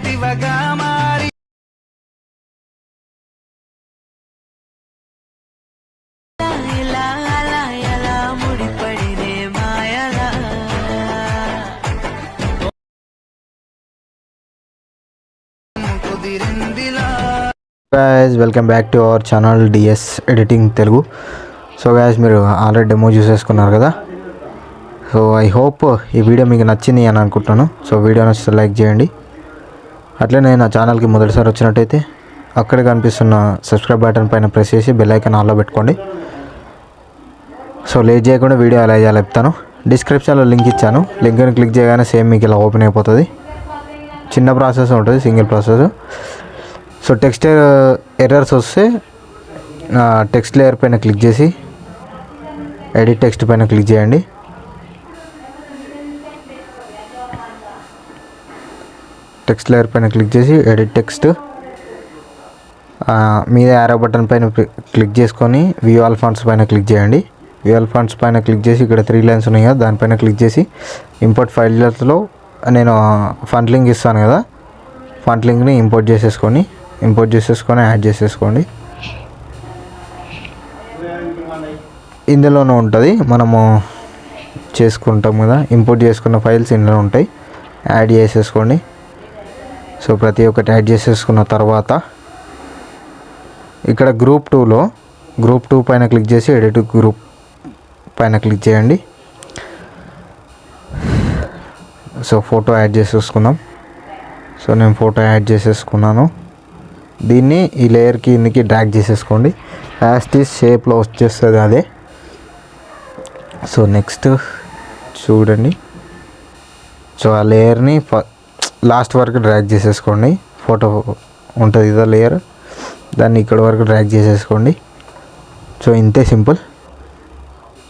శివగా మారి ఎలా అలా ఎలా ముడిపడినే మాయలా కుదిరిందిలా. Guys welcome back to our channel DS editing Telugu. So guys మీరు ఆల్రెడీ డెమో చూసేసుకున్నారు కదా. సో ఐ హోప్ ఈ వీడియో మీకు నచ్చింది అని అనుకుంటున్నాను. సో వీడియో నచ్చితే లైక్ చేయండి. అట్లనే నా ఛానల్కి మొదటిసారి వచ్చినట్టయితే అక్కడ కనిపిస్తున్న సబ్స్క్రైబ్ బటన్ పైన ప్రెస్ చేసి బెల్ ఐకాన్ ఆన్లో పెట్టుకోండి. సో లేట్ చేయకుండా వీడియో ఎలా చేయాలో చెప్తాను. డిస్క్రిప్షన్లో లింక్ ఇచ్చాను. లింక్ని క్లిక్ చేయగానే సేమ్ మీకు ఇలా ఓపెన్ అయిపోతుంది. చిన్న ప్రాసెస్ ఉంటుంది, single process. So text errors వస్తే టెక్స్ట్ లేయర్ పైన క్లిక్ చేసి ఎడిట్ టెక్స్ట్ పైన క్లిక్ చేయండి. టెక్స్ట్ లేయర్ పైన క్లిక్ చేసి ఎడిట్ టెక్స్ట్ మీద యారో బటన్ పైన క్లిక్ చేసుకొని వ్యూ ఆల్ ఫాంట్స్ పైన క్లిక్ చేయండి. వ్యూ ఆల్ ఫాంట్స్ పైన క్లిక్ చేసి ఇక్కడ 3 లైన్స్ ఉన్నాయి కదా, దానిపైన క్లిక్ చేసి ఇంపోర్ట్ ఫైల్స్లో నేను ఫంట్ లింక్ ఇస్తాను కదా, ఫంట్ లింక్ని ఇంపోర్ట్ చేసేసుకొని యాడ్ చేసేసుకోండి. ఇందులోనే ఉంటుంది, మనము చేసుకుంటాం కదా, ఇంపోర్ట్ చేసుకున్న ఫైల్స్ ఇందులో ఉంటాయి, యాడ్ చేసేసుకోండి. సో ప్రతి ఒక్కటి యాడ్ చేసేసుకున్న తర్వాత ఇక్కడ గ్రూప్ 2 పైన క్లిక్ చేసి ఎడిట్ గ్రూప్ పైన క్లిక్ చేయండి. సో ఫోటో యాడ్ చేసేసుకుందాం. సో నేను ఫోటో యాడ్ చేసేసుకున్నాను. దీన్ని ఈ లేయర్కి కిందకి డ్రాగ్ చేసేసుకోండి. యాస్టీస్ షేప్లో వచ్చేస్తుంది అదే. సో నెక్స్ట్ చూడండి. సో ఆ లేయర్ని లాస్ట్ వరకు డ్రాగ్ చేసేసుకోండి. ఫోటో ఉంటుంది ఇదా లేయర్, దాన్ని ఇక్కడ వరకు డ్రాగ్ చేసేసుకోండి. సో ఇంతే, సింపుల్.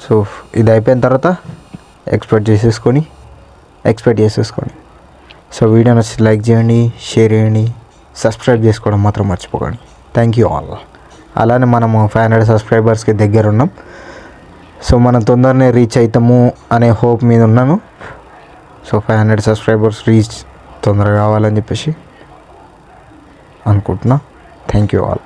సో ఇది అయిపోయిన తర్వాత ఎక్స్పోర్ట్ చేసేసుకోండి. సో వీడియో నచ్చి లైక్ చేయండి, షేర్ చేయండి, సబ్స్క్రైబ్ చేసుకోవడం మాత్రం మర్చిపోకండి. Thank you all. అలానే మనము 500 సబ్స్క్రైబర్స్కి దగ్గర ఉన్నాం. సో మనం తొందరనే రీచ్ అవుతాము అనే హోప్ మీద ఉన్నాను. సో 500 సబ్స్క్రైబర్స్ రీచ్ తొందరగా కావాలని చెప్పేసి అనుకుంటున్నా. Thank you all.